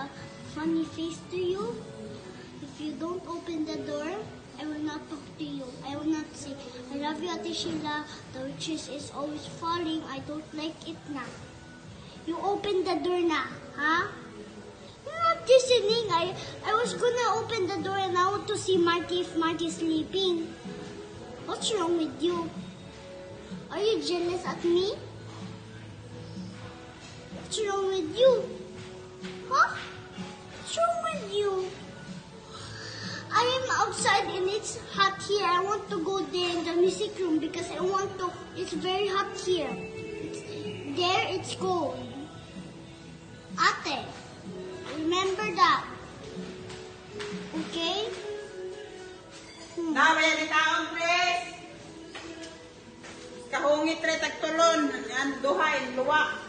a funny face to you. If you don't open the door, I will not talk to you. I will not say, I love you, Ate Sheila. The witches is always falling. I don't like it na. You open the door na, huh? You're not listening. I was gonna open the door and I want to see Marty if Marty's sleeping. What's wrong with you? Are you jealous at me? What's wrong with you? Huh? What's wrong with you? I am outside and it's hot here. I want to go there in the music room because I want to. It's very hot here. There it's cold. Ate, remember that. Okay? Naway ni taon, please. Kahungit re tagtulon. Yan, duhay, luwa.